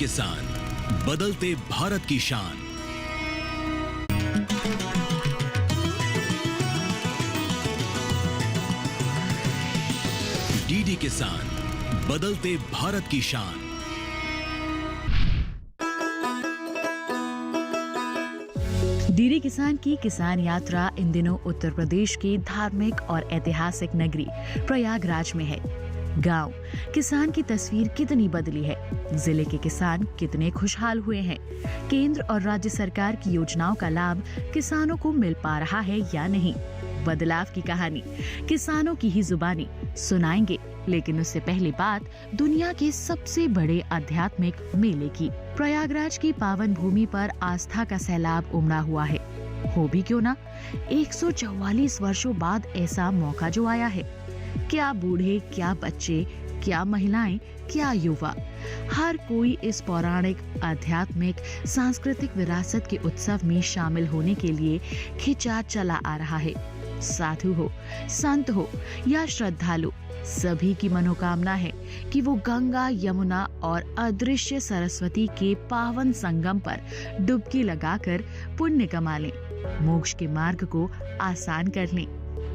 किसान, बदलते भारत की शान। डीडी किसान, बदलते भारत की शान। डीडी किसान की किसान यात्रा इन दिनों उत्तर प्रदेश की धार्मिक और ऐतिहासिक नगरी प्रयागराज में है। गांव किसान की तस्वीर कितनी बदली है, जिले के किसान कितने खुशहाल हुए हैं, केंद्र और राज्य सरकार की योजनाओं का लाभ किसानों को मिल पा रहा है या नहीं, बदलाव की कहानी किसानों की ही जुबानी सुनाएंगे। लेकिन उससे पहले बात दुनिया के सबसे बड़े आध्यात्मिक मेले की। प्रयागराज की पावन भूमि पर आस्था का सैलाब उमड़ा हुआ है। हो भी क्यों ना, 144 वर्षों बाद ऐसा मौका जो आया है। क्या बूढ़े, क्या बच्चे, क्या महिलाएं, क्या युवा, हर कोई इस पौराणिक, आध्यात्मिक, सांस्कृतिक विरासत के उत्सव में शामिल होने के लिए खिंचा चला आ रहा है। साधु हो, संत हो या श्रद्धालु, सभी की मनोकामना है कि वो गंगा, यमुना और अदृश्य सरस्वती के पावन संगम पर डुबकी लगाकर पुण्य कमा लें, मोक्ष के मार्ग को आसान कर लें।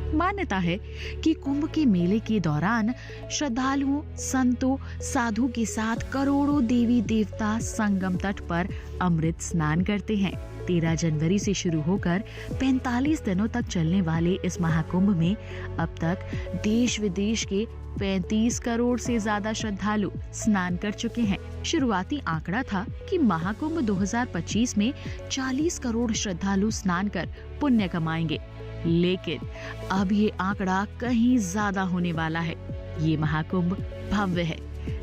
मान्यता है कि कुंभ के मेले के दौरान श्रद्धालुओं, संतों, साधु के साथ करोड़ों देवी देवता संगम तट पर अमृत स्नान करते हैं। 13 जनवरी से शुरू होकर 45 दिनों तक चलने वाले इस महाकुंभ में अब तक देश विदेश के 35 करोड़ से ज्यादा श्रद्धालु स्नान कर चुके हैं। शुरुआती आंकड़ा था कि महाकुंभ 2025 में 40 करोड़ श्रद्धालु स्नान कर पुण्य कमाएंगे, लेकिन अब ये आंकड़ा कहीं ज्यादा होने वाला है। ये महाकुंभ भव्य है,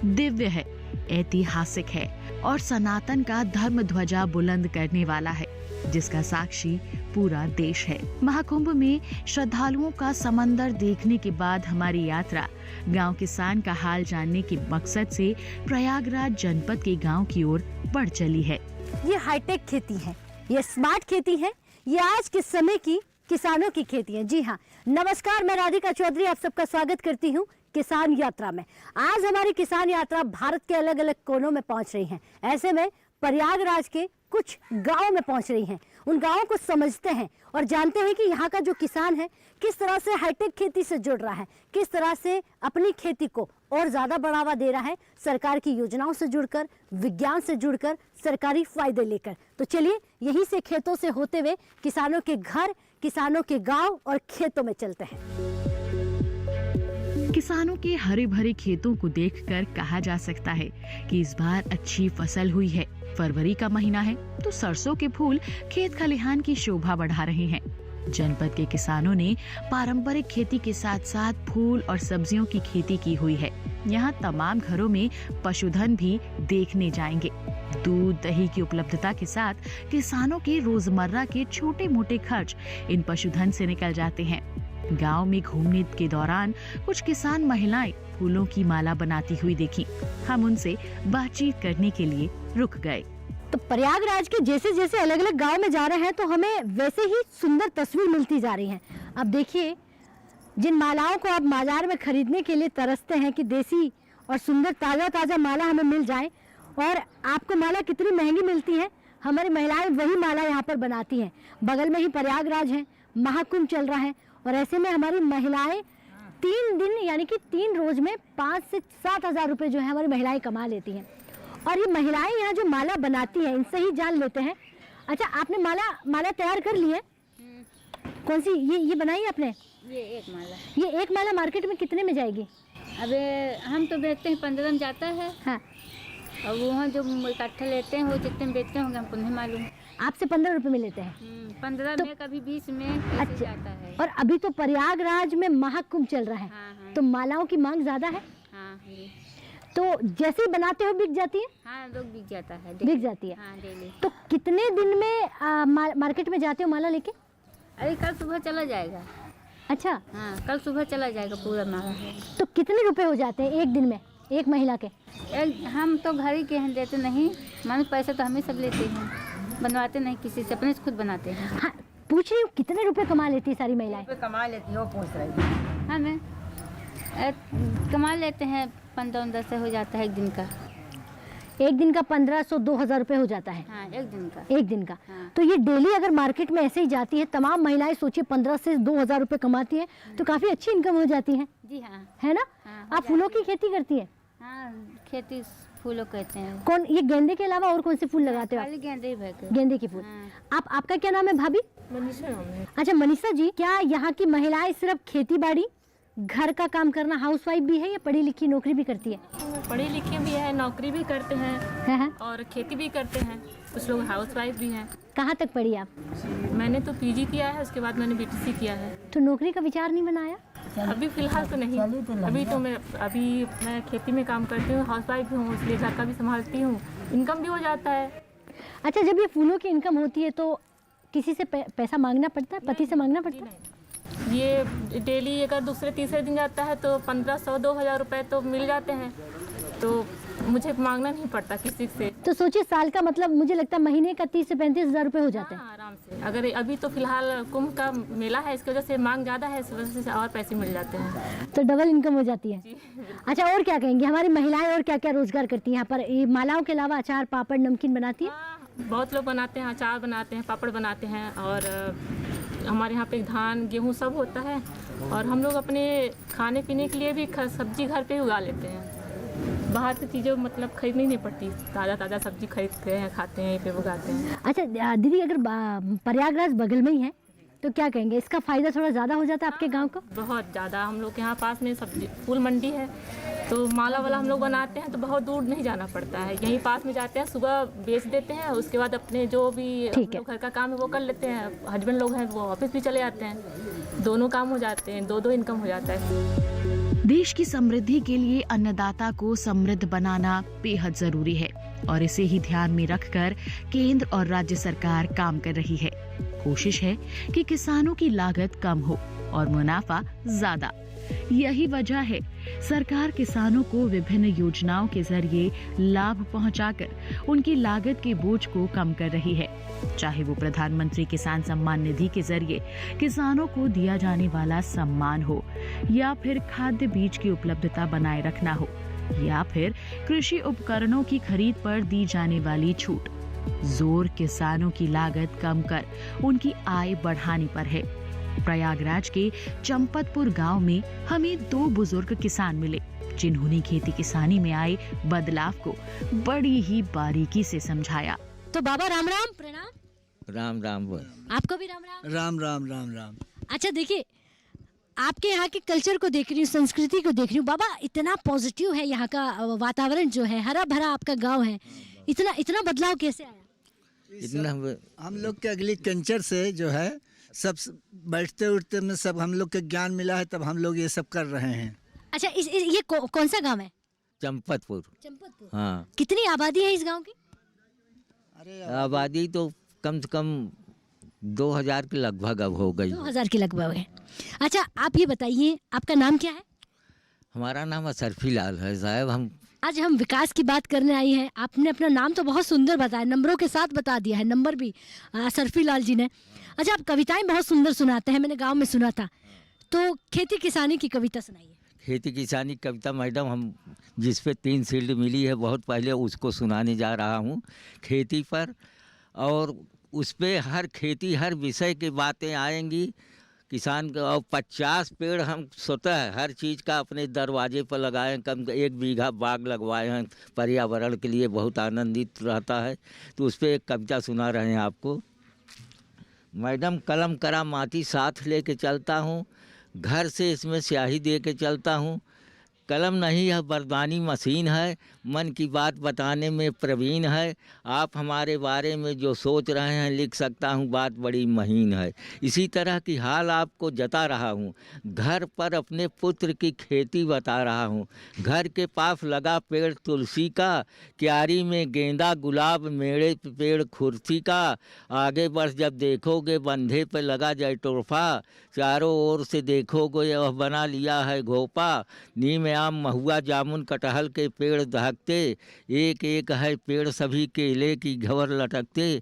दिव्य है, ऐतिहासिक है और सनातन का धर्म ध्वजा बुलंद करने वाला है, जिसका साक्षी पूरा देश है। महाकुंभ में श्रद्धालुओं का समंदर देखने के बाद हमारी यात्रा गांव किसान का हाल जानने के मकसद से प्रयागराज जनपद के गांव की ओर बढ़ चली है। ये हाईटेक खेती है, ये स्मार्ट खेती है, ये आज के समय की किसानों की खेती है। जी हाँ, नमस्कार, मैं राधिका चौधरी आप सबका स्वागत करती हूँ किसान यात्रा में। आज हमारी किसान यात्रा भारत के अलग अलग कोनों में पहुँच रही है। ऐसे में प्रयागराज के कुछ गांवों में पहुंच रही हैं। उन गांवों को समझते हैं और जानते हैं कि यहाँ का जो किसान है किस तरह से हाईटेक खेती से जुड़ रहा है, किस तरह से अपनी खेती को और ज्यादा बढ़ावा दे रहा है, सरकार की योजनाओं से जुड़कर, विज्ञान से जुड़कर, सरकारी फायदे लेकर। तो चलिए यहीं से खेतों से होते हुए किसानों के घर, किसानों के गांव और खेतों में चलते हैं। किसानों के हरे भरे खेतों को देखकर कहा जा सकता है कि इस बार अच्छी फसल हुई है। फरवरी का महीना है तो सरसों के फूल खेत खलिहान की शोभा बढ़ा रहे हैं। जनपद के किसानों ने पारंपरिक खेती के साथ साथ फूल और सब्जियों की खेती की हुई है। यहाँ तमाम घरों में पशुधन भी देखने जाएंगे। दूध, दही की उपलब्धता के साथ किसानों के रोजमर्रा के छोटे मोटे खर्च इन पशुधन से निकल जाते हैं। गांव में घूमने के दौरान कुछ किसान महिलाएं फूलों की माला बनाती हुई देखी। हम उनसे बातचीत करने के लिए रुक गए। तो प्रयागराज के जैसे जैसे अलग अलग गांव में जा रहे हैं तो हमें वैसे ही सुंदर तस्वीर मिलती जा रही है। अब देखिए, जिन मालाओं को आप बाजार में खरीदने के लिए तरसते हैं कि देसी और सुंदर ताजा ताजा माला हमें मिल जाए, और आपको माला कितनी महंगी मिलती है, हमारी महिलाएं वही माला यहाँ पर बनाती हैं। बगल में ही प्रयागराज है, महाकुंभ चल रहा है और ऐसे में हमारी महिलाएं 3 दिन यानी कि 3 रोज में 5 से 7 हजार रुपये जो है हमारी महिलाएं कमा लेती हैं। और ये महिलाएं यहाँ जो माला बनाती हैं इनसे ही जान लेते हैं। अच्छा, आपने माला तैयार कर ली है? कौन सी ये बनाई है आपने? ये एक माला मार्केट में कितने में जाएगी? अबे हम तो बेचते हैं 15 में जाता है। हाँ, और वहाँ जो इकट्ठा लेते हैं वो जितने में बेचते होंगे हमको नहीं मालूम। आपसे 15 रुपए में लेते हैं? 15 तो, में, कभी 20 में अच्छा जाता है। और अभी तो प्रयागराज में महाकुंभ चल रहा है। हाँ। तो मालाओं की मांग ज्यादा है। हाँ, तो जैसे ही बनाते हो बिक जाती है? हाँ, लोग बिक जाता है, बिक जाती है। हाँ, डेली। तो कितने दिन में मार्केट में जाते हो माला लेके? अरे कल सुबह चला जाएगा। अच्छा, हाँ, कल सुबह चला जाएगा पूरा माला। तो कितने रुपए हो जाते हैं एक दिन में एक महिला के? हम तो घर ही के हैं, देते नहीं, मानो पैसे तो हमें सब लेते हैं, बनवाते नहीं किसी से, अपने से खुद बनाते हैं। हाँ, पूछ रही हूँ कितने रुपए कमा लेती है सारी महिलाएं? कमा लेती हो, पूछ रही है। हमें कमा लेते हैं 15-10 से हो जाता है एक दिन का। एक दिन का 1500-2000 रुपये हो जाता है। हाँ, एक दिन का। एक दिन का। हाँ। तो ये डेली अगर मार्केट में ऐसे ही जाती है, तमाम महिलाएं सोचिए 15 से 2000 रुपये कमाती हैं, तो काफ़ी अच्छी इनकम हो जाती है। जी हाँ। है ना? हाँ, हो आप फूलों की खेती करती है? हाँ, खेती फूलों कहते हैं। कौन, ये गेंदे के अलावा और कौन से फूल लगाते हो आप? खाली गेंदे ही भर के। गेंदे के फूल। हाँ। आपका क्या नाम है भाभी? मनीषा नाम है। अच्छा मनीषा जी, क्या यहाँ की महिलाएं सिर्फ खेती बाड़ी, घर का काम करना, हाउसवाइफ भी है या पढ़ी लिखी नौकरी भी करती है? पढ़े लिखे भी है, नौकरी भी करते हैं है? और खेती भी करते हैं। कुछ लोग हाउस वाइफ भी हैं। कहाँ तक पढ़ी आप? मैंने तो पीजी किया है, उसके बाद मैंने बीटीसी किया है। तो नौकरी का विचार नहीं बनाया? अभी फिलहाल तो नहीं। अभी मैं खेती में काम करती हूँ, हाउस वाइफ भी हूँ, इसलिए घर का भी संभालती हूँ, इनकम भी हो जाता है। अच्छा, जब ये फूलों की इनकम होती है तो किसी से पैसा मांगना पड़ता है, पति से मांगना पड़ता है? ये डेली अगर दूसरे तीसरे दिन जाता है तो 1500-2000 रुपये तो मिल जाते हैं, तो मुझे मांगना नहीं पड़ता किसी से। तो सोचिए, साल का मतलब मुझे लगता है महीने का 30 से 35 हज़ार रुपये हो जाते हैं। हाँ, आराम से। अगर अभी तो फिलहाल कुंभ का मेला है, इसकी वजह से मांग ज़्यादा है, इस वजह से और पैसे मिल जाते हैं, तो डबल इनकम हो जाती है। अच्छा, और क्या कहेंगे, हमारी महिलाएं और क्या क्या रोजगार करती हैं यहाँ पर? ये मालाओं के अलावा अचार, पापड़, नमकीन बनाती है? हाँ, बहुत लोग बनाते हैं, अचार बनाते हैं, पापड़ बनाते हैं, और हमारे यहाँ पे धान गेहूँ सब होता है, और हम लोग अपने खाने पीने के लिए भी सब्जी घर पे ही उगा लेते हैं। बाहर की चीज़ें मतलब खरीदनी नहीं पड़ती, ताज़ा ताज़ा सब्जी खरीदते हैं, खाते हैं, ये पे उगाते हैं। अच्छा दीदी, अगर प्रयागराज बगल में ही है तो क्या कहेंगे, इसका फ़ायदा थोड़ा ज़्यादा हो जाता है आपके गांव को? बहुत ज़्यादा। हम लोग के यहाँ पास में सब्जी फूल मंडी है, तो माला वाला हम लोग बनाते हैं तो बहुत दूर नहीं जाना पड़ता है, यहीं पास में जाते हैं, सुबह बेच देते हैं, उसके बाद अपने जो भी घर का काम है वो कर लेते हैं। हस्बैंड लोग हैं वो ऑफिस भी चले जाते हैं, दोनों काम हो जाते हैं, दो इनकम हो जाता है। देश की समृद्धि के लिए अन्नदाता को समृद्ध बनाना बेहद जरूरी है और इसे ही ध्यान में रखकर केंद्र और राज्य सरकार काम कर रही है। कोशिश है कि किसानों की लागत कम हो और मुनाफा ज्यादा। यही वजह है सरकार किसानों को विभिन्न योजनाओं के जरिए लाभ पहुंचाकर उनकी लागत के बोझ को कम कर रही है। चाहे वो प्रधानमंत्री किसान सम्मान निधि के जरिए किसानों को दिया जाने वाला सम्मान हो, या फिर खाद्य बीज की उपलब्धता बनाए रखना हो, या फिर कृषि उपकरणों की खरीद पर दी जाने वाली छूट। जोर किसानों की लागत कम कर उनकी आय बढ़ाने पर है। प्रयागराज के चंपतपुर गांव में हमें 2 बुजुर्ग किसान मिले, जिन्होंने खेती किसानी में आए बदलाव को बड़ी ही बारीकी से समझाया। तो बाबा राम राम, प्रणाम। राम राम बोल। आपको भी राम राम। राम राम राम राम। अच्छा देखिए, आपके यहाँ के कल्चर को देख रही हूँ, संस्कृति को देख रही हूँ बाबा, इतना पॉजिटिव है यहाँ का वातावरण जो है, हरा भरा आपका गांव है, इतना बदलाव कैसे आया? इतना हम लोग के अगली कल्चर से जो है, सब बैठते उठते में सब हम लोग के ज्ञान मिला है, तब हम लोग ये सब कर रहे हैं। अच्छा, ये कौन सा गांव है? चंपतपुर। हाँ। कितनी आबादी है इस गांव की? अरे आबादी तो कम से कम 2000 के लगभग अब हो गई। 2000 के लगभग है। अच्छा, आप ये बताइए, आपका नाम क्या है? हमारा नाम असरफी लाल है साहब। आज हम विकास की बात करने आई हैं। आपने अपना नाम तो बहुत सुंदर बताया, नंबरों के साथ बता दिया है, नंबर भी असरफी लाल जी ने। अच्छा, आप कविताएं बहुत सुंदर सुनाते हैं, मैंने गांव में सुना था, तो खेती किसानी की कविता सुनाइए। खेती किसानी कविता मैडम, हम जिस पे 3 शील्ड मिली है बहुत पहले, उसको सुनाने जा रहा हूँ खेती पर, और उस पे हर विषय की बातें आएंगी किसान का। और 50 पेड़ हम स्वतः हर चीज़ का अपने दरवाजे पर लगाए, कम 1 बीघा बाग लगवाए हैं, पर्यावरण के लिए बहुत आनंदित रहता है। तो उस पर एक कविता सुना रहे हैं आपको। मैडम, कलम करा माटी साथ लेके चलता हूँ, घर से इसमें स्याही दे के चलता हूँ। कलम नहीं, यह बरदानी मशीन है, मन की बात बताने में प्रवीण है। आप हमारे बारे में जो सोच रहे हैं लिख सकता हूँ, बात बड़ी महीन है। इसी तरह की हाल आपको जता रहा हूँ, घर पर अपने पुत्र की खेती बता रहा हूँ। घर के पास लगा पेड़ तुलसी का, क्यारी में गेंदा गुलाब, मेड़े पे पेड़ खुर्सी का। आगे बढ़ जब देखोगे बंधे पे लगा जयटोरफा, चारों ओर से देखोगे वह बना लिया है घोपा। नीम आम महुआ जामुन कटहल के पेड़ दहकते, एक एक है पेड़ सभी केले की घवर लटकते।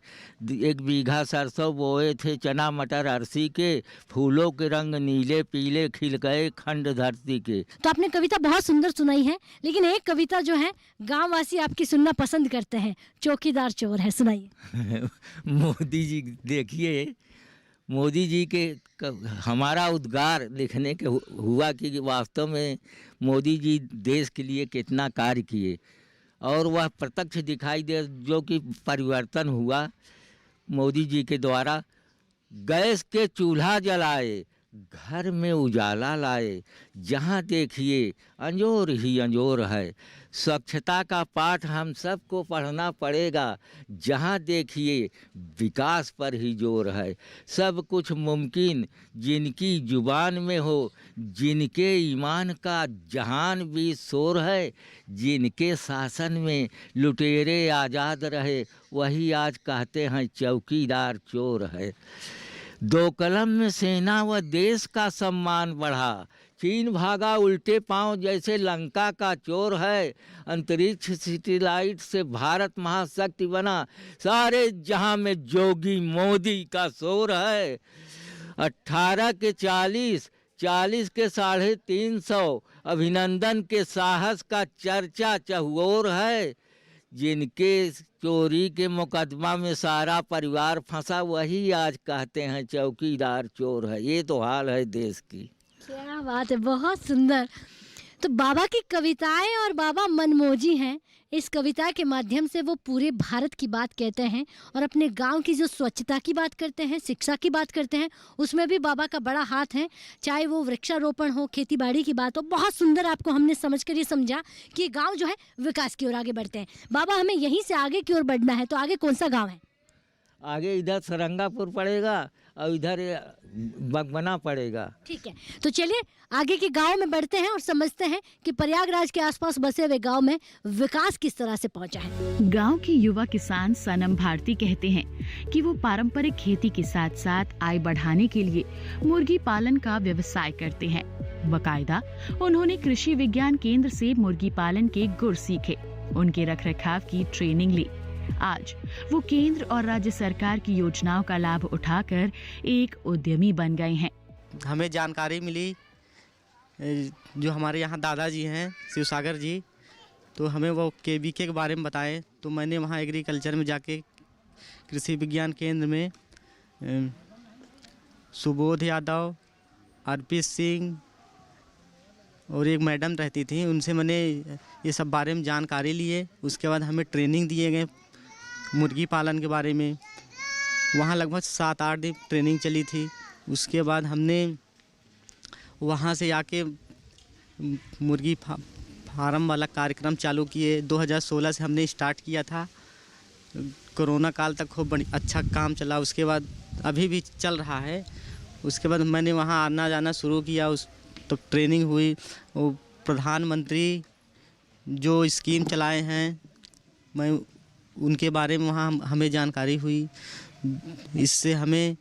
1 बीघा सरसों बोए थे चना मटर अरसी के, फूलों के रंग नीले पीले खिल गए खंड धरती के। तो आपने कविता बहुत सुंदर सुनाई है, लेकिन एक कविता जो है गाँव वासी आपकी सुनना पसंद करते हैं, चौकीदार चोर है, सुनाइए। मोदी जी, देखिए मोदी जी के हमारा उद्गार लिखने के हुआ कि वास्तव में मोदी जी देश के लिए कितना कार्य किए, और वह प्रत्यक्ष दिखाई दे जो कि परिवर्तन हुआ मोदी जी के द्वारा। गैस के चूल्हा जलाए, घर में उजाला लाए, जहाँ देखिए अंजोर ही अंजोर है। स्वच्छता का पाठ हम सबको पढ़ना पड़ेगा, जहाँ देखिए विकास पर ही जोर है। सब कुछ मुमकिन जिनकी जुबान में हो, जिनके ईमान का जहान भी शोर है। जिनके शासन में लुटेरे आज़ाद रहे, वही आज कहते हैं चौकीदार चोर है। 2 कलम में सेना व देश का सम्मान बढ़ा, चीन भागा उल्टे पांव जैसे लंका का चोर है। अंतरिक्ष सैटेलाइट से भारत महाशक्ति बना, सारे जहां में जोगी मोदी का शोर है। 18 के 40, 40 के 350, अभिनंदन के साहस का चर्चा चहुओर है। जिनके चोरी के मुकदमा में सारा परिवार फंसा, वही आज कहते हैं चौकीदार चोर है। ये तो हाल है देश की। क्या बात है, बहुत सुंदर। तो बाबा की कविताएं और बाबा मनमोजी हैं। इस कविता के माध्यम से वो पूरे भारत की बात कहते हैं और अपने गांव की जो स्वच्छता की बात करते हैं, शिक्षा की बात करते हैं, उसमें भी बाबा का बड़ा हाथ है। चाहे वो वृक्षारोपण हो, खेती बाड़ी की बात हो, बहुत सुंदर आपको हमने समझ कर ये समझा कि गांव जो है विकास की ओर आगे बढ़ते हैं। बाबा हमें यहीं से आगे की ओर बढ़ना है, तो आगे कौन सा गाँव है? आगे इधर सरंगापुर पड़ेगा और इधर बगबना पड़ेगा। ठीक है, तो चलिए आगे के गांव में बढ़ते हैं और समझते हैं कि प्रयागराज के आसपास बसे हुए गांव में विकास किस तरह से पहुंचा है। गांव की युवा किसान सनम भारती कहते हैं कि वो पारंपरिक खेती के साथ साथ आय बढ़ाने के लिए मुर्गी पालन का व्यवसाय करते हैं। बकायदा उन्होंने कृषि विज्ञान केंद्र से मुर्गी पालन के गुर सीखे, उनके रखरखाव की ट्रेनिंग ली। आज वो केंद्र और राज्य सरकार की योजनाओं का लाभ उठाकर एक उद्यमी बन गए हैं। हमें जानकारी मिली, जो हमारे यहाँ दादाजी हैं शिवसागर जी, तो हमें वो केवीके के बारे में बताएं। तो मैंने वहाँ एग्रीकल्चर में जाके कृषि विज्ञान केंद्र में सुबोध यादव, अर्पित सिंह और एक मैडम रहती थी, उनसे मैंने ये सब बारे में जानकारी लिए। उसके बाद हमें ट्रेनिंग दिए गए मुर्गी पालन के बारे में। वहाँ लगभग 7-8 दिन ट्रेनिंग चली थी। उसके बाद हमने वहाँ से आके मुर्गी फार्म वाला कार्यक्रम चालू किए। 2016 से हमने स्टार्ट किया था। कोरोना काल तक खूब अच्छा काम चला। उसके बाद अभी भी चल रहा है। उसके बाद मैंने वहाँ आना जाना शुरू किया। तो ट्रेनिंग हुई। वो प्रधानमंत्री जो स्कीम चलाए हैं, मैं उनके बारे में वहाँ हमें जानकारी हुई। इससे हमें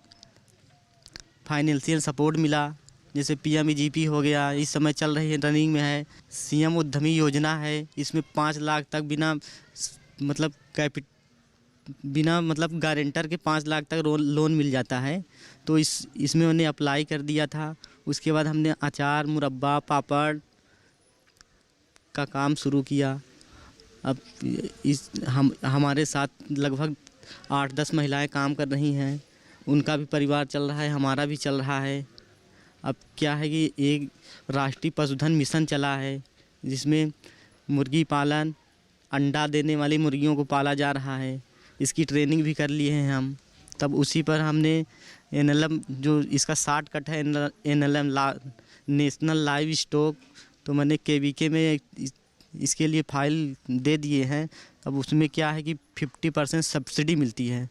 फाइनेंशियल सपोर्ट मिला, जैसे PMEGP हो गया, इस समय चल रही है, रनिंग में है। CM उद्यमी योजना है, इसमें 5 लाख तक बिना मतलब गारंटर के 5 लाख तक लोन मिल जाता है। तो इसमें मैंने अप्लाई कर दिया था। उसके बाद हमने अचार, मुरब्बा, पापड़ का काम शुरू किया। अब हमारे साथ लगभग 8-10 महिलाएं काम कर रही हैं। उनका भी परिवार चल रहा है, हमारा भी चल रहा है। अब क्या है कि एक राष्ट्रीय पशुधन मिशन चला है, जिसमें मुर्गी पालन, अंडा देने वाली मुर्गियों को पाला जा रहा है। इसकी ट्रेनिंग भी कर लिए हैं हम। तब उसी पर हमने NLM, जो इसका शॉर्टकट है NLM, नेशनल लाइव स्टॉक, तो मैंने KVK में इसके लिए फाइल दे दिए हैं। अब उसमें क्या है कि 50% सब्सिडी मिलती है।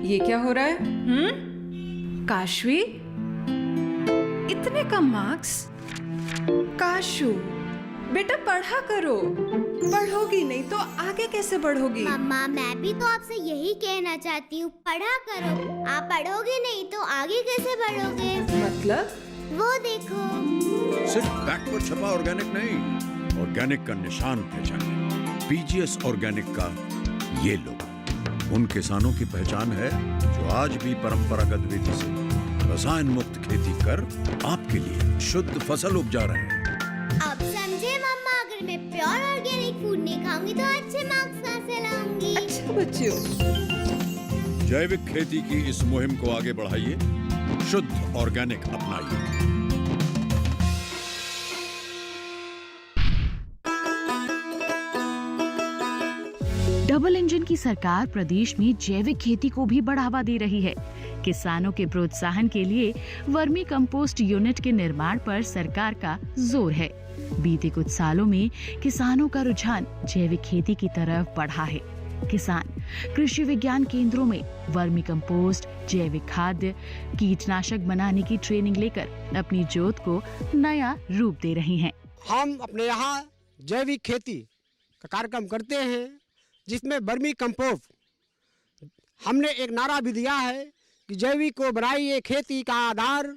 ये क्या हो रहा है? काशवी, इतने कम मार्क्स? काशू, बेटा पढ़ा करो, पढ़ोगी नहीं तो आगे कैसे बढ़ोगी? मम्मा मैं भी तो आपसे यही कहना चाहती हूँ, पढ़ा करो। आप पढ़ोगे नहीं तो आगे कैसे बढ़ोगे? मतलब? वो देखो। सिर्फ बैक पर छपा ऑर्गेनिक नहीं, ऑर्गेनिक का निशान पहचाने। पीजीएस ऑर्गेनिक का ये लो, उन किसानों की पहचान है जो आज भी परंपरागत विधि से रसायन मुक्त खेती कर आपके लिए शुद्ध फसल उपजा रहे हैं। अब समझे मम्मा, अगर मैं प्योर ऑर्गेनिक फूड नहीं खाऊंगी तो अच्छे मार्क्स कहाँ से लाऊंगी? अच्छा बच्चों, जैविक खेती की इस मुहिम को आगे बढ़ाइए, शुद्ध ऑर्गेनिक अपनाइए। डबल इंजन की सरकार प्रदेश में जैविक खेती को भी बढ़ावा दे रही है। किसानों के प्रोत्साहन के लिए वर्मी कंपोस्ट यूनिट के निर्माण पर सरकार का जोर है। बीते कुछ सालों में किसानों का रुझान जैविक खेती की तरफ बढ़ा है। किसान कृषि विज्ञान केंद्रों में वर्मी कंपोस्ट, जैविक खाद्य, कीटनाशक बनाने की ट्रेनिंग लेकर अपनी जोत को नया रूप दे रहे हैं। हम अपने यहाँ जैविक खेती का कार्यक्रम करते हैं, जिसमें वर्मी कंपोस्ट हमने एक नारा भी दिया है कि जैविक को बनाइए खेती का आधार,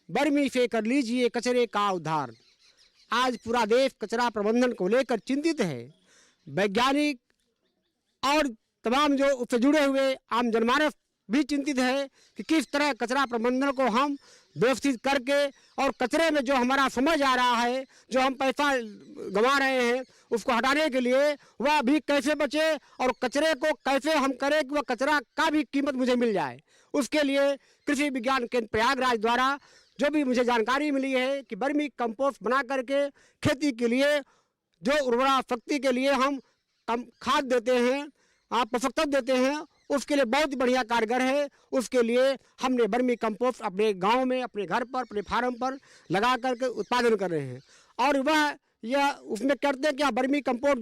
वर्मी से कर लीजिए कचरे का उद्धार। आज पूरा देश कचरा प्रबंधन को लेकर चिंतित है। वैज्ञानिक और तमाम जो उससे जुड़े हुए आम जनमानस भी चिंतित है कि किस तरह कचरा प्रबंधन को हम व्यवस्थित करके और कचरे में जो हमारा समझ आ रहा है, जो हम पैसा गंवा रहे हैं, उसको हटाने के लिए वह भी कैसे बचे और कचरे को कैसे हम करें कि वह कचरा का भी कीमत मुझे मिल जाए। उसके लिए कृषि विज्ञान केंद्र प्रयागराज द्वारा जो भी मुझे जानकारी मिली है कि वर्मी कंपोस्ट बना करके खेती के लिए जो उर्वरा शक्ति के लिए हम खाद देते हैं, पोषक तत्व देते हैं, उसके लिए बहुत ही बढ़िया कारगर है। उसके लिए हमने वर्मी कंपोस्ट अपने गांव में, अपने घर पर, अपने फार्म पर लगा करके उत्पादन कर रहे हैं। और वह यह उसमें करते हैं क्या, वर्मी कंपोस्ट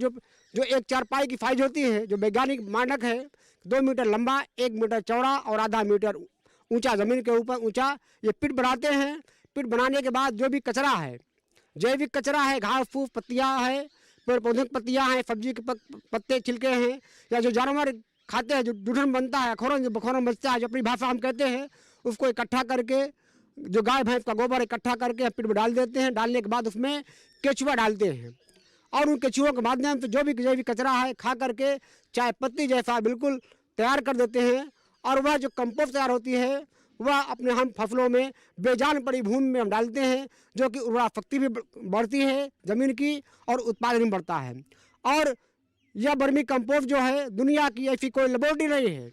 जो एक चारपाई की साइज होती है, जो वैज्ञानिक मानक है 2 मीटर लंबा, 1 मीटर चौड़ा और आधा मीटर ऊंचा, ज़मीन के ऊपर ऊंचा ये पिट बनाते हैं। पिट बनाने के बाद जो भी कचरा है, जैविक कचरा है, घास फूस पत्तियाँ है, पेड़ पौधे की पत्तियाँ हैं, सब्जी के पत्ते छिलके हैं, या जो जानवर खाते हैं, जो जूठन बनता है, बखोरन बचता है, जो अपनी भाषा हम कहते हैं, उसको इकट्ठा करके जो गाय भैंस का गोबर इकट्ठा करके पिट में डाल देते हैं। डालने के बाद उसमें केचुआ डालते हैं और उन केचुओं के माध्यम से जो भी जैविक कचरा है खा करके चाय पत्ती जैसा बिल्कुल तैयार कर देते हैं। और वह जो कंपोस्ट तैयार होती है वह अपने हम फसलों में बेजान पड़ी भूमि में हम डालते हैं, जो कि उर्वरा शक्ति भी बढ़ती है ज़मीन की और उत्पादन बढ़ता है। और यह वर्मी कंपोस्ट जो है, दुनिया की ऐसी कोई लेबोरेटरी नहीं है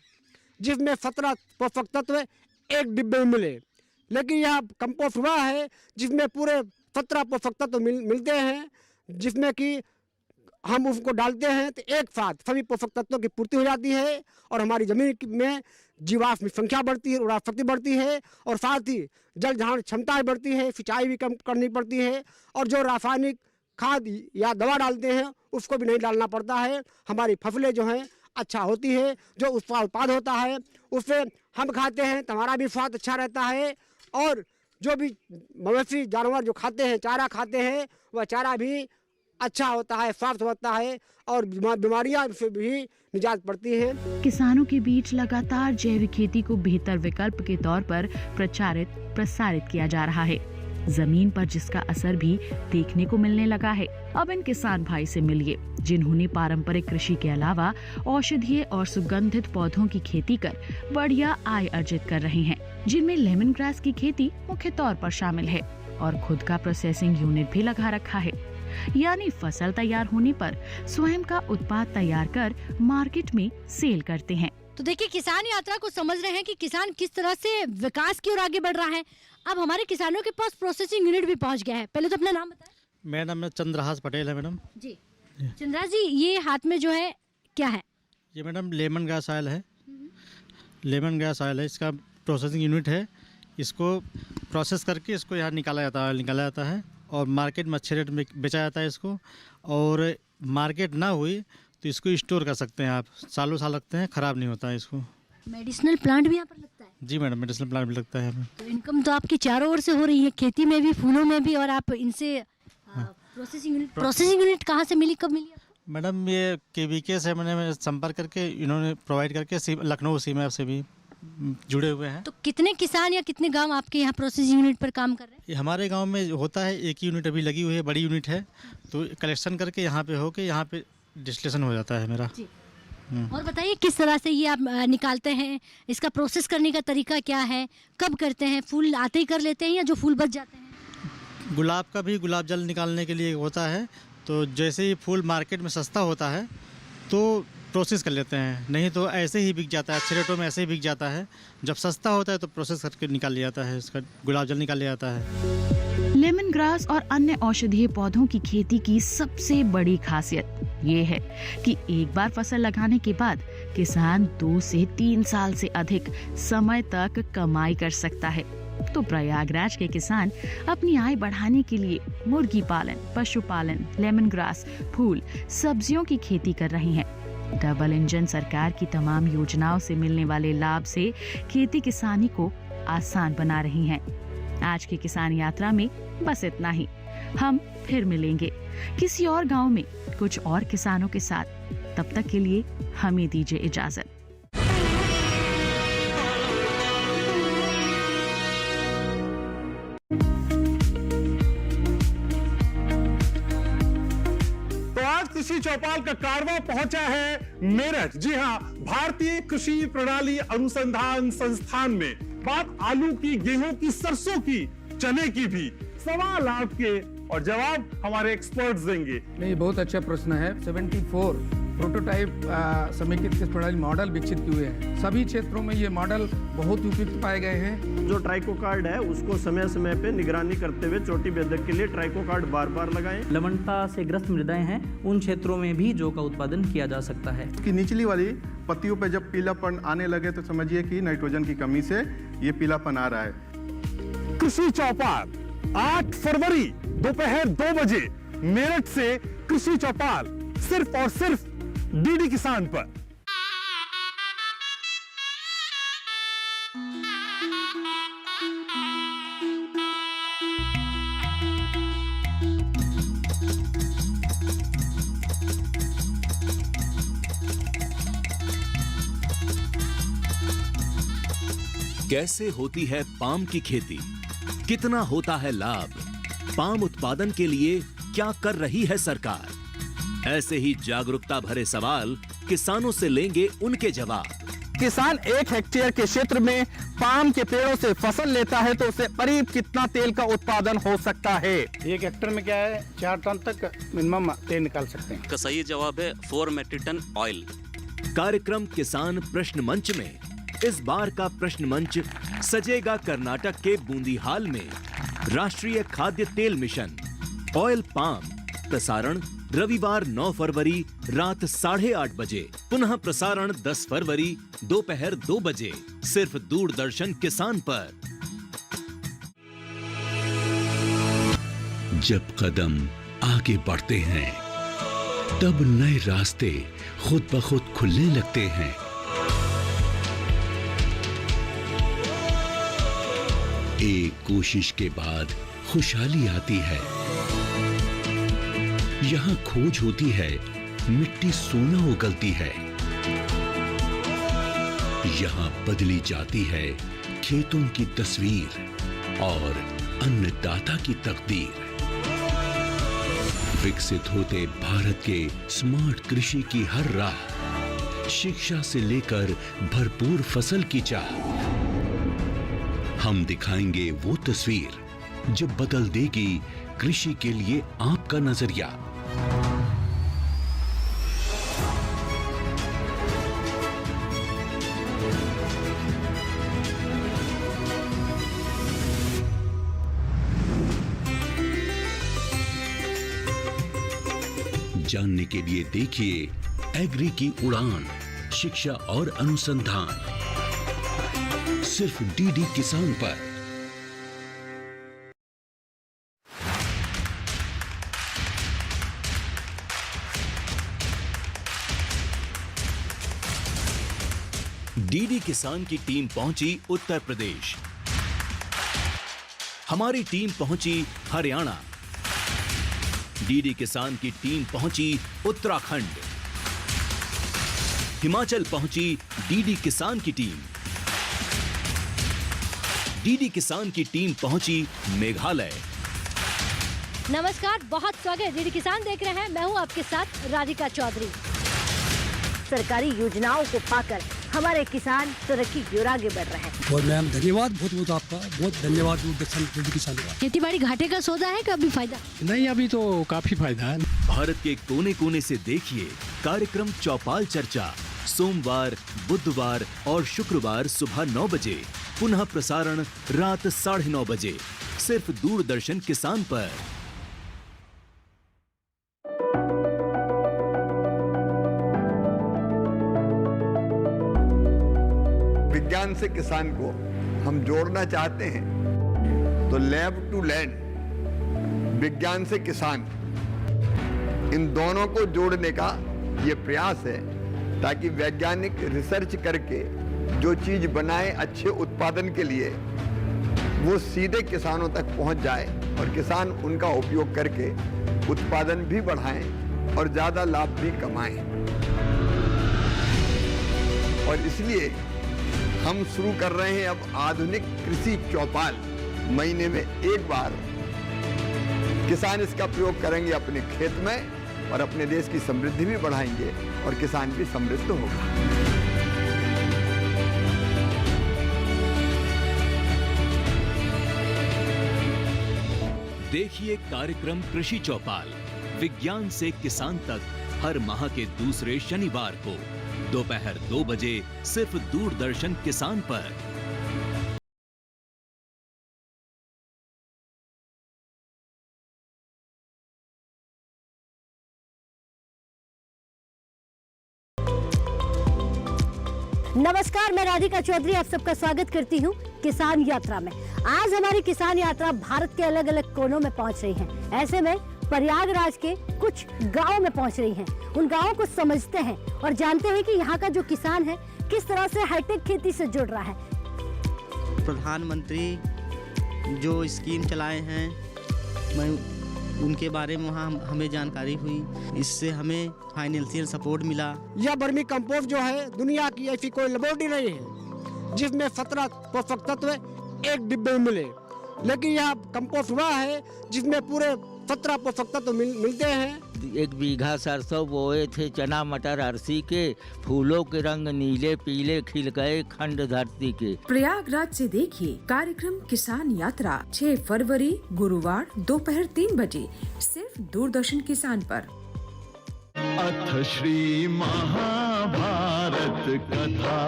जिसमें 17 पोषक तत्व एक डिब्बे में मिले, लेकिन यह कंपोस्ट हुआ है जिसमें पूरे 17 पोषक तत्व मिलते हैं, जिसमें कि हम उसको डालते हैं तो एक साथ सभी पोषक तत्वों की पूर्ति हो जाती है और हमारी ज़मीन में जीवाश्म की संख्या बढ़ती है, उर्वरा शक्ति बढ़ती है और साथ ही जल धारण क्षमता बढ़ती है, सिंचाई भी कम करनी पड़ती है और जो रासायनिक खाद या दवा डालते हैं उसको भी नहीं डालना पड़ता है। हमारी फसलें जो हैं अच्छा होती है, जो उसका उत्पाद होता है उससे हम खाते हैं तो हमारा भी स्वास्थ्य अच्छा रहता है और जो भी मवेशी जानवर जो खाते हैं, चारा खाते हैं, वह चारा भी अच्छा होता है, स्वास्थ्य होता है और बीमारियां से भी निजात पड़ती है। किसानों के बीच लगातार जैविक खेती को बेहतर विकल्प के तौर पर प्रसारित किया जा रहा है। जमीन पर जिसका असर भी देखने को मिलने लगा है। अब इन किसान भाई से मिलिए जिन्होंने पारंपरिक कृषि के अलावा औषधीय और सुगंधित पौधों की खेती कर बढ़िया आय अर्जित कर रहे हैं, जिनमें लेमन ग्रास की खेती मुख्य तौर पर शामिल है और खुद का प्रोसेसिंग यूनिट भी लगा रखा है। यानी फसल तैयार होने पर स्वयं का उत्पाद तैयार कर मार्केट में सेल करते हैं। तो देखिए, किसान यात्रा को समझ रहे हैं कि किसान किस तरह से विकास की ओर आगे बढ़ रहा है। अब हमारे किसानों के पास प्रोसेसिंग यूनिट भी पहुंच गया है। पहले तो अपना नाम बताएं। मेरा नाम चंद्रहास पटेल है मैडम जी। चंद्रहास जी, ये हाथ में जो है क्या है? ये मैडम लेमन ग्रास ऑयल है। लेमन ग्रास ऑयल है, इसका प्रोसेसिंग यूनिट है। इसको प्रोसेस करके इसको यहाँ निकाला जाता है और मार्केट में अच्छे रेट में बेचा जाता है इसको। और मार्केट ना हुई तो इसको स्टोर कर सकते हैं आप, सालों साल लगते हैं, ख़राब नहीं होता है इसको। मेडिसिनल प्लांट भी यहाँ पर लगता है? जी मैडम, मेडिसिनल प्लांट भी लगता है यहाँ पे। तो इनकम तो आपकी चारों ओर से हो रही है, खेती में भी, फूलों में भी, और आप इनसे प्रोसेसिंग यूनिट कहाँ से मिली, कब मिली? मैडम ये केवीके से मैंने संपर्क करके इन्होंने प्रोवाइड करके लखनऊ सीमा से भी जुड़े हुए हैं। तो कितने किसान या कितने गांव आपके यहाँ प्रोसेसिंग यूनिट पर काम कर रहे हैं? ये हमारे गांव में होता है, एक ही यूनिट अभी लगी हुई है, बड़ी यूनिट है, तो कलेक्शन करके यहाँ पे होके यहाँ पे डिस्टिलेशन हो जाता है मेरा। और बताइए किस तरह से ये आप निकालते हैं, इसका प्रोसेस करने का तरीका क्या है, कब करते हैं? फूल आते ही कर लेते हैं या जो फूल बच जाते हैं? गुलाब का भी गुलाब जल निकालने के लिए होता है, तो जैसे ही फूल मार्केट में सस्ता होता है तो प्रोसेस कर लेते हैं, नहीं तो ऐसे ही बिक जाता है, अच्छे रेटों में ऐसे ही बिक जाता है। जब सस्ता होता है तो प्रोसेस करके निकाल लिया जाता है, इसका गुलाब जल निकाल लिया जाता है। लेमन ग्रास और अन्य औषधीय पौधों की खेती की सबसे बड़ी खासियत ये है कि एक बार फसल लगाने के बाद किसान 2 से 3 साल से अधिक समय तक कमाई कर सकता है। तो प्रयागराज के किसान अपनी आय बढ़ाने के लिए मुर्गी पालन, पशुपालन, लेमन ग्रास, फूल, सब्जियों की खेती कर रहे हैं। डबल इंजन सरकार की तमाम योजनाओं से मिलने वाले लाभ से खेती किसानी को आसान बना रही हैं। आज की किसान यात्रा में बस इतना ही। हम फिर मिलेंगे किसी और गांव में कुछ और किसानों के साथ। तब तक के लिए हमें दीजिए इजाजत। कृषि चौपाल का कारवां पहुंचा है मेरठ। जी हां, भारतीय कृषि प्रणाली अनुसंधान संस्थान में। बात आलू की, गेहूं की, सरसों की, चने की भी। सवाल आपके और जवाब हमारे एक्सपर्ट्स देंगे। नहीं, बहुत अच्छा प्रश्न है। 74 प्रोटोटाइप समेकित कृषि प्रणाली मॉडल विकसित किए हैं। सभी क्षेत्रों में ये मॉडल बहुत उपयुक्त पाए गए हैं। जो ट्राइको कार्ड है उसको समय समय पे निगरानी करते हुए चोटी बेधक के लिए ट्राइको कार्ड बार बार लगाएं। लवणता से ग्रस्त मृदाएं हैं, उन क्षेत्रों में भी जौ का उत्पादन किया जा सकता है। इसकी निचली वाली पत्तियों पे जब पीलापन आने लगे तो समझिए कि नाइट्रोजन की कमी से ये पीलापन आ रहा है। कृषि चौपाल 8 फरवरी दोपहर 2 बजे मेरठ से कृषि चौपाल सिर्फ और सिर्फ डीडी किसान पर। कैसे होती है पाम की खेती, कितना होता है लाभ, पाम उत्पादन के लिए क्या कर रही है सरकार? ऐसे ही जागरूकता भरे सवाल किसानों से लेंगे उनके जवाब। किसान 1 हेक्टेयर के क्षेत्र में पाम के पेड़ों से फसल लेता है तो उसे करीब कितना तेल का उत्पादन हो सकता है? 1 हेक्टेयर में क्या है, 4 टन तक मिनिमम तेल निकाल सकते हैं। का सही जवाब है 4 मेट्रिक टन ऑयल। कार्यक्रम किसान प्रश्न मंच में इस बार का प्रश्न मंच सजेगा कर्नाटक के बूंदीहाल में राष्ट्रीय खाद्य तेल मिशन ऑयल पाम। प्रसारण रविवार 9 फरवरी रात 8:30 बजे, पुनः प्रसारण 10 फरवरी दोपहर 2 बजे, सिर्फ दूरदर्शन किसान पर। जब कदम आगे बढ़ते हैं तब नए रास्ते खुद ब खुद खुलने लगते हैं। एक कोशिश के बाद खुशहाली आती है। यहाँ खोज होती है, मिट्टी सोना उगलती है। यहाँ बदली जाती है खेतों की तस्वीर और अन्नदाता की तकदीर। विकसित होते भारत के स्मार्ट कृषि की हर राह, शिक्षा से लेकर भरपूर फसल की चाह। हम दिखाएंगे वो तस्वीर जो बदल देगी कृषि के लिए आपका नजरिया। जानने के लिए देखिए एग्री की उड़ान, शिक्षा और अनुसंधान, सिर्फ डीडी किसान पर। डीडी किसान की टीम पहुंची उत्तर प्रदेश, हमारी टीम पहुंची हरियाणा, डीडी किसान की टीम पहुंची उत्तराखंड। हिमाचल पहुंची डीडी किसान की टीम। डीडी किसान की टीम पहुंची मेघालय। नमस्कार, बहुत स्वागत है। डीडी किसान देख रहे हैं, मैं हूं आपके साथ राधिका चौधरी। सरकारी योजनाओं को पाकर हमारे किसान तरक्की की ओर आगे बढ़ रहे हैं। और मैम धन्यवाद, बहुत बहुत आपका बहुत धन्यवाद डीडी किसान का। खेती बाड़ी घाटे का सौदा है कि अभी फायदा? नहीं, अभी तो काफी फायदा है। भारत के कोने कोने से देखिए कार्यक्रम चौपाल चर्चा, सोमवार, बुधवार और शुक्रवार सुबह 9 बजे, पुनः प्रसारण रात 9:30 बजे, सिर्फ दूरदर्शन किसान पर। विज्ञान से किसान को हम जोड़ना चाहते हैं तो लैब टू लैंड, विज्ञान से किसान, इन दोनों को जोड़ने का ये प्रयास है ताकि वैज्ञानिक रिसर्च करके जो चीज बनाए अच्छे उत्पादन के लिए, वो सीधे किसानों तक पहुंच जाए और किसान उनका उपयोग करके उत्पादन भी बढ़ाएं और ज्यादा लाभ भी कमाएं। और इसलिए हम शुरू कर रहे हैं अब आधुनिक कृषि चौपाल। महीने में एक बार किसान इसका प्रयोग करेंगे अपने खेत में और अपने देश की समृद्धि भी बढ़ाएंगे और किसान भी समृद्ध होगा। देखिए कार्यक्रम कृषि चौपाल, विज्ञान से किसान तक, हर माह के दूसरे शनिवार को दोपहर 2 बजे, सिर्फ दूरदर्शन किसान पर। नमस्कार, मैं राधिका चौधरी आप सबका स्वागत करती हूँ किसान यात्रा में। आज हमारी किसान यात्रा भारत के अलग अलग कोनों में पहुँच रही है। ऐसे में प्रयागराज के कुछ गांवों में पहुंच रही हैं। उन गांवों को समझते हैं और जानते हैं कि यहाँ का जो किसान है किस तरह से हाईटेक खेती से जुड़ रहा है। प्रधानमंत्री जो स्कीम चलाए हैं, मैं उनके बारे में वहाँ हमें जानकारी हुई, इससे हमें फाइनेंशियल सपोर्ट मिला। यह वर्मी कंपोस्ट जो है दुनिया की ऐसी कोई लेबोरेटरी नहीं है जिसमें 17 पोषक तत्व एक डिब्बे में मिले, लेकिन यह कंपोस्ट हुआ है जिसमें पूरे 17 पोषक तत्व मिलते हैं। 1 बीघा सरसों बोए थे, चना मटर अरसी के, फूलों के रंग नीले पीले खिल गए खंड धरती के। प्रयागराज से देखिए कार्यक्रम किसान यात्रा 6 फरवरी गुरुवार दोपहर 3 बजे, सिर्फ दूरदर्शन किसान पर। अथ श्री महाभारत कथा,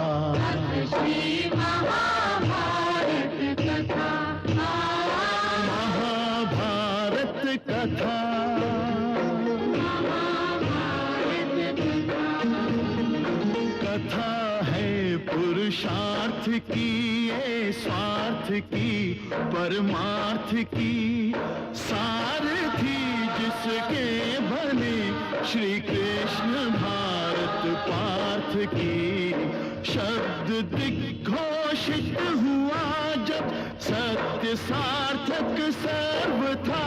अथ श्री महाभारत कथा, महाभारत कथा, कथा है पुरुषार्थ की, ये स्वार्थ की, परमार्थ की, सारथी जिसके बने श्री कृष्ण भारत पार्थ की। शब्द दिग्घोषित हुआ जब सत्य सार्थक सर्वथा,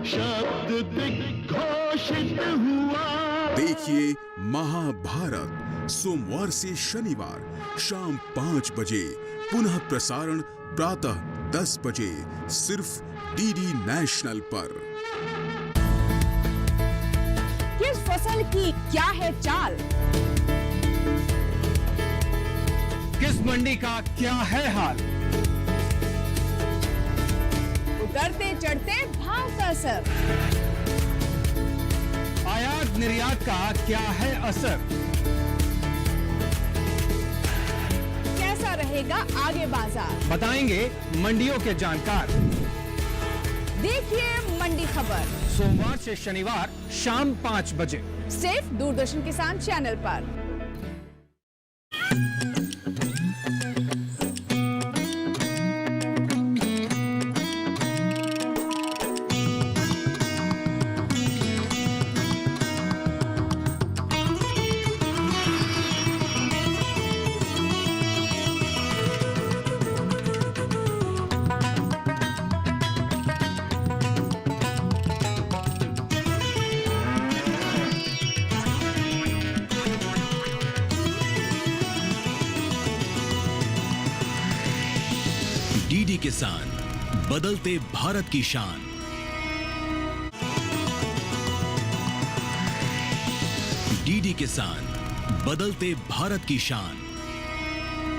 शब्द दिग्घोषित हुआ। देखिए महाभारत सोमवार से शनिवार शाम 5 बजे, पुनः प्रसारण प्रातः 10 बजे, सिर्फ डीडी नेशनल पर। किस फसल की क्या है चाल, किस मंडी का क्या है हाल, उतरते चढ़ते भाव का असर, आयात निर्यात का क्या है असर, कैसा रहेगा आगे बाजार, बताएंगे मंडियों के जानकार। देखिए मंडी खबर सोमवार से शनिवार शाम 5 बजे, सिर्फ दूरदर्शन किसान चैनल पर। किसान, बदलते भारत की शान। डीडी किसान, बदलते भारत की शान।